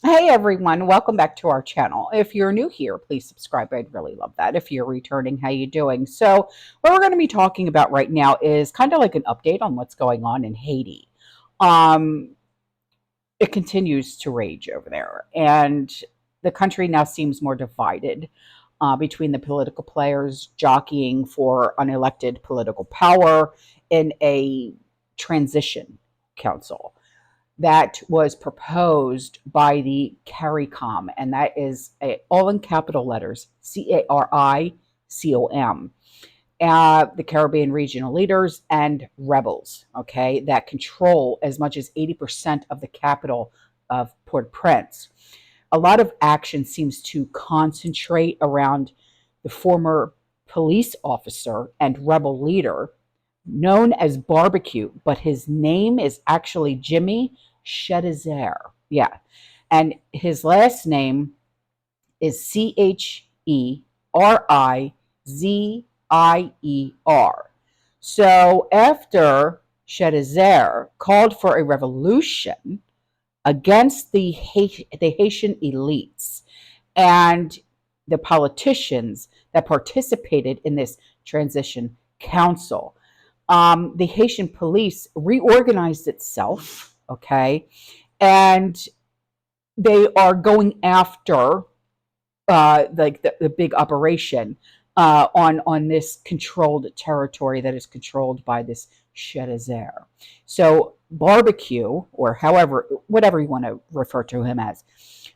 Hey everyone, welcome back to our channel. If you're new here, please subscribe. I'd really love that. If you're returning, how you doing? So, what we're going to be talking about right now is kind of like an update on what's going on in Haiti. Um, it continues to rage over there, and the country now seems more divided between the political players jockeying for unelected political power in a transition council that was proposed by the CARICOM, and that is all in capital letters, CARICOM, the Caribbean regional leaders and rebels, okay, that control as much as 80% of the capital of Port-au-Prince. A lot of action seems to concentrate around the former police officer and rebel leader known as Barbecue, but his name is actually Jimmy Chedizer. Yeah. And his last name is Cherizier. So after Chedizer called for a revolution against the Haitian elites and the politicians that participated in this transition council, the Haitian police reorganized itself, okay, and they are going after like the big operation on this controlled territory that is controlled by this Chedizer. So Barbecue, or however, whatever you want to refer to him as,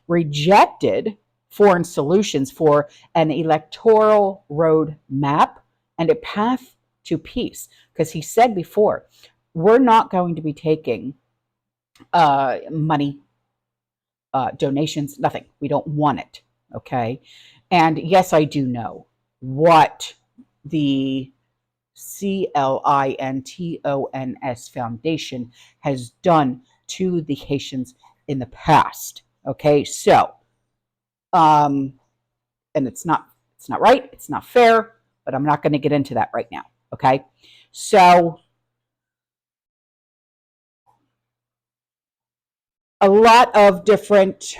rejected foreign solutions for an electoral road map and a path to peace. Because he said before, we're not going to be taking money, donations, nothing. We don't want it. Okay. And yes, I do know what the CLINTONS Foundation has done to the Haitians in the past. Okay. So, um, and it's not right, it's not fair, but I'm not going to get into that right now. Okay. So a lot of different,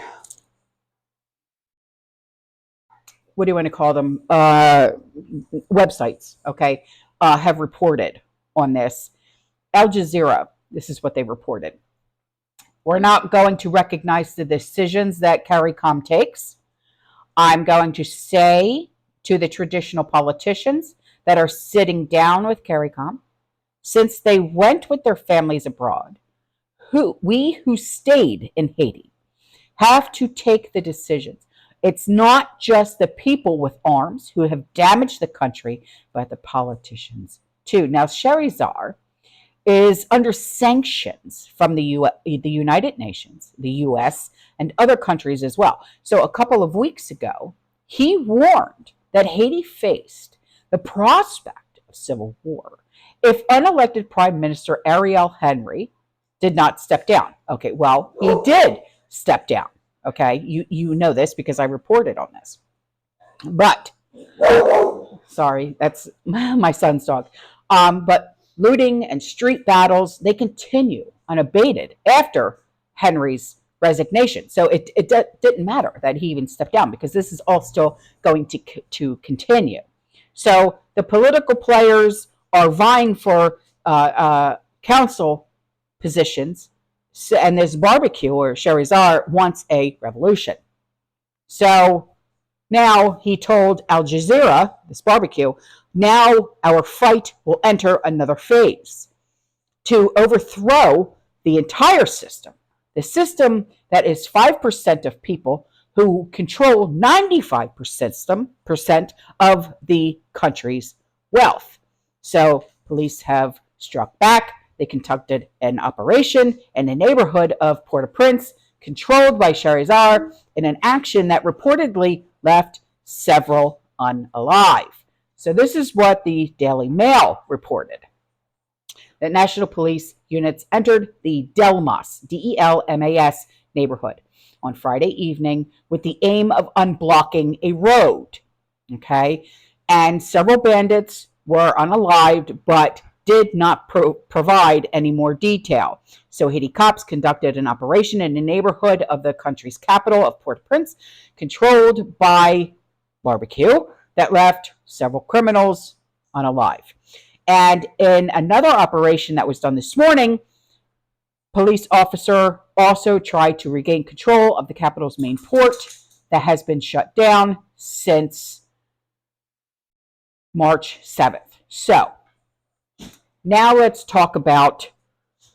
what do you want to call them, websites, okay, have reported on this. Al Jazeera, this is what they reported. We're not going to recognize the decisions that CARICOM takes. I'm going to say to the traditional politicians that are sitting down with CARICOM, since they went with their families abroad, who stayed in Haiti have to take the decisions. It's not just the people with arms who have damaged the country, but the politicians too. Now, Sherizar is under sanctions from the United Nations, the US, and other countries as well. So a couple of weeks ago, he warned that Haiti faced the prospect of civil war if unelected Prime Minister Ariel Henry did not step down. Okay, well, he did step down. Okay, you know this because I reported on this. But sorry, that's my son's dog. But looting and street battles, they continue unabated after Henry's resignation. So it didn't matter that he even stepped down because this is all still going to continue. So the political players are vying for council positions, and this Barbecue, or Sherizar, wants a revolution. So now he told Al Jazeera, this Barbecue, now our fight will enter another phase to overthrow the entire system, the system that is 5% of people who control 95% of the country's wealth. So police have struck back. They conducted an operation in the neighborhood of Port-au-Prince, controlled by Sherizar, in an action that reportedly left several unalive. So this is what the Daily Mail reported. That national police units entered the Delmas neighborhood on Friday evening with the aim of unblocking a road. Okay. And several bandits were unalived, but did not provide any more detail. So Haiti cops conducted an operation in the neighborhood of the country's capital of Port-au-Prince, controlled by barbecue, that left several criminals unalive. And in another operation that was done this morning, police officer also tried to regain control of the capital's main port that has been shut down since March 7th. So now let's talk about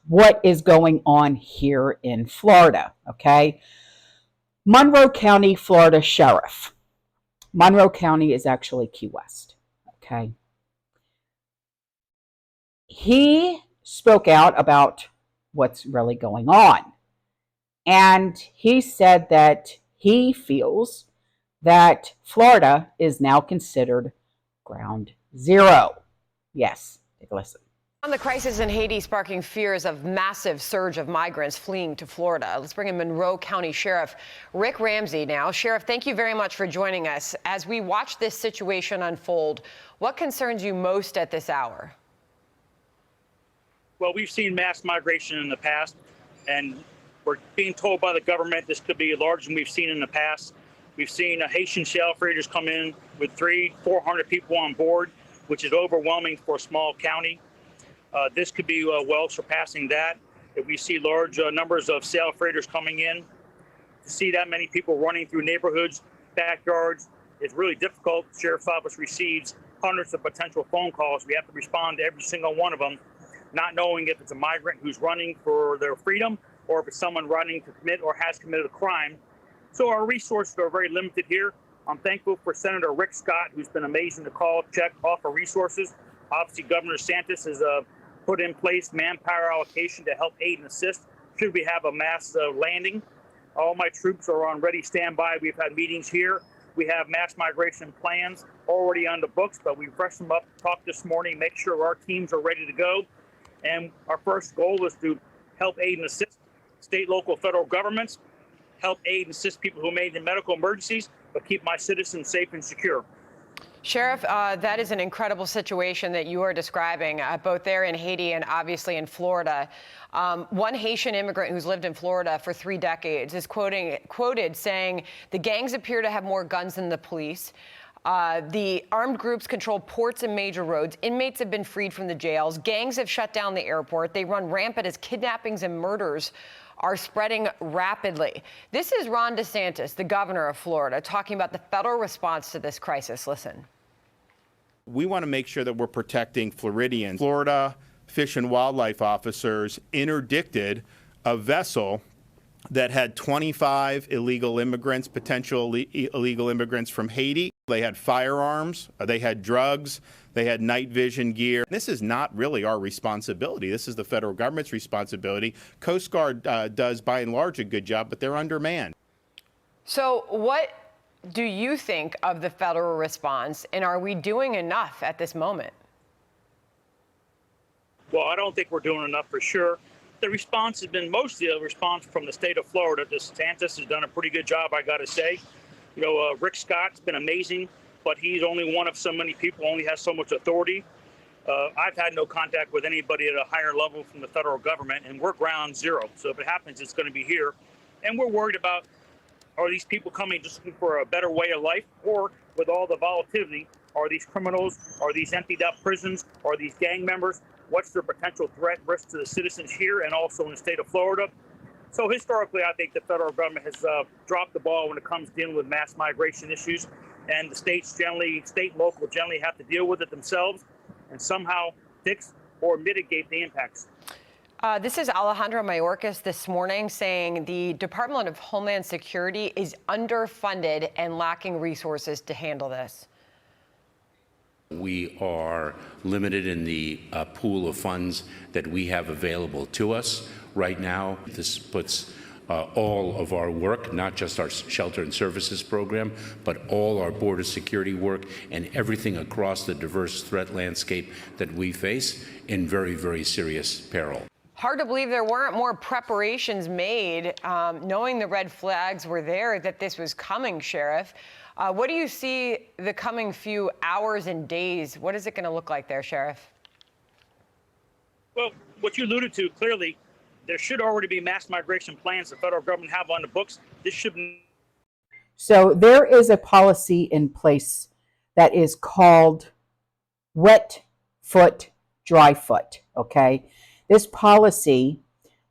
what is going on here in Florida, okay? Monroe County, Florida Sheriff. Monroe County is actually Key West, okay? He spoke out about what's really going on. And he said that he feels that Florida is now considered ground zero. Yes, take a listen. On the crisis in Haiti sparking fears of massive surge of migrants fleeing to Florida. Let's bring in Monroe County Sheriff Rick Ramsey now. Sheriff, thank you very much for joining us. As we watch this situation unfold, what concerns you most at this hour? Well, we've seen mass migration in the past, and we're being told by the government this could be larger than we've seen in the past. We've seen Haitian shell freighters come in with 300-400 people on board, which is overwhelming for a small county. This could be well surpassing that. If we see large numbers of sail freighters coming in, to see that many people running through neighborhoods, backyards, is really difficult. The Sheriff's Office receives hundreds of potential phone calls. We have to respond to every single one of them, not knowing if it's a migrant who's running for their freedom or if it's someone running to commit or has committed a crime. So our resources are very limited here. I'm thankful for Senator Rick Scott, who's been amazing to call, check, offer resources. Obviously, Governor DeSantis has put in place manpower allocation to help aid and assist should we have a mass landing. All my troops are on ready standby. We've had meetings here. We have mass migration plans already on the books, but we freshed them up, talked this morning, make sure our teams are ready to go. And our first goal is to help aid and assist state, local, federal governments, help aid and assist people who made in medical emergencies, but keep my citizens safe and secure. Sheriff, that is an incredible situation that you are describing, both there in Haiti and obviously in Florida. One Haitian immigrant who's lived in Florida for 3 decades is quoted saying, "The gangs appear to have more guns than the police. The armed groups control ports and major roads. Inmates have been freed from the jails. Gangs have shut down the airport. They run rampant as kidnappings and murders are spreading rapidly." This is Ron DeSantis, the governor of Florida, talking about the federal response to this crisis. Listen. We want to make sure that we're protecting Floridians. Florida Fish and Wildlife officers interdicted a vessel that had 25 illegal immigrants, potential illegal immigrants from Haiti. They had firearms, they had drugs, they had night vision gear. This is not really our responsibility. This is the federal government's responsibility. Coast Guard does, by and large, a good job, but they're undermanned. So what do you think of the federal response, and are we doing enough at this moment? Well, I don't think we're doing enough for sure. The response has been mostly a response from the state of Florida. DeSantis has done a pretty good job, I got to say. You know, Rick Scott's been amazing, but he's only one of so many people, only has so much authority. I've had no contact with anybody at a higher level from the federal government, and we're ground zero. So if it happens, it's going to be here. And we're worried about, are these people coming just looking for a better way of life? Or with all the volatility, are these criminals, are these emptied out prisons, are these gang members? What's their potential threat risk to the citizens here and also in the state of Florida? So historically, I think the federal government has dropped the ball when it comes to dealing with mass migration issues. And the states generally, state and local generally have to deal with it themselves and somehow fix or mitigate the impacts. This is Alejandro Mayorkas this morning saying the Department of Homeland Security is underfunded and lacking resources to handle this. We are limited in the pool of funds that we have available to us right now. This puts all of our work, not just our shelter and services program, but all our border security work and everything across the diverse threat landscape that we face in very, very serious peril. Hard to believe there weren't more preparations made, knowing the red flags were there, that this was coming, Sheriff. What do you see the coming few hours and days? What is it going to look like there, Sheriff? Well, what you alluded to clearly, there should already be mass migration plans the federal government have on the books. This should. So there is a policy in place that is called wet foot, dry foot. Okay. This policy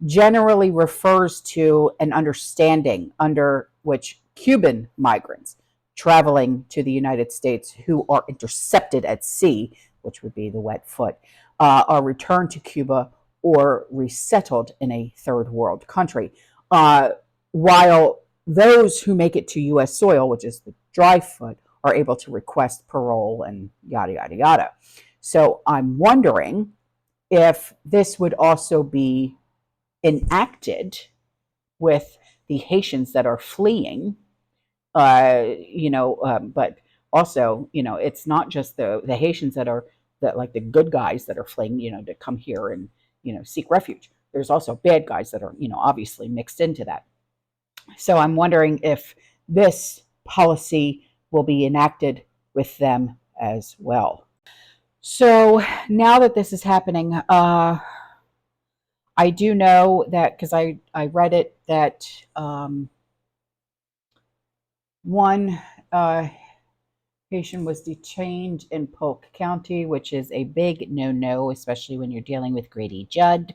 generally refers to an understanding under which Cuban migrants traveling to the United States who are intercepted at sea, which would be the wet foot, are returned to Cuba or resettled in a third world country. While those who make it to U.S. soil, which is the dry foot, are able to request parole and yada, yada, yada. So I'm wondering if this would also be enacted with the Haitians that are fleeing, but also, it's not just the Haitians that are like the good guys that are fleeing, to come here and, seek refuge. There's also bad guys that are, obviously mixed into that. So I'm wondering if this policy will be enacted with them as well. So now that this is happening, I do know that, because I read it, that one Haitian was detained in Polk County, which is a big no-no, especially when you're dealing with Grady Judd.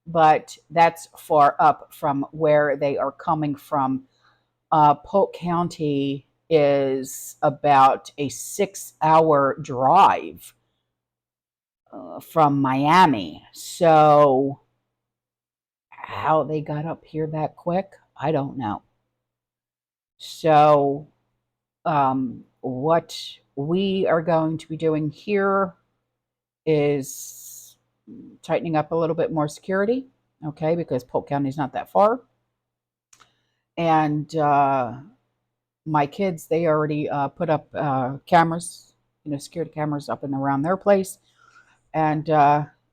But that's far up from where they are coming from. Polk County is about a 6-hour drive from Miami. So how they got up here that quick, I don't know. So what we are going to be doing here is tightening up a little bit more security, okay, because Polk County is not that far. And my kids, they already put up cameras, security cameras up and around their place. And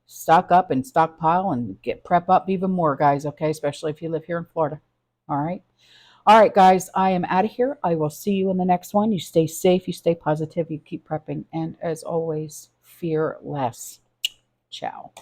stock up and stockpile and prep up even more, guys, okay, especially if you live here in Florida. All right, guys, I am out of here. I will see you in the next one. You stay safe, you stay positive, you keep prepping, and as always, fear less. Ciao.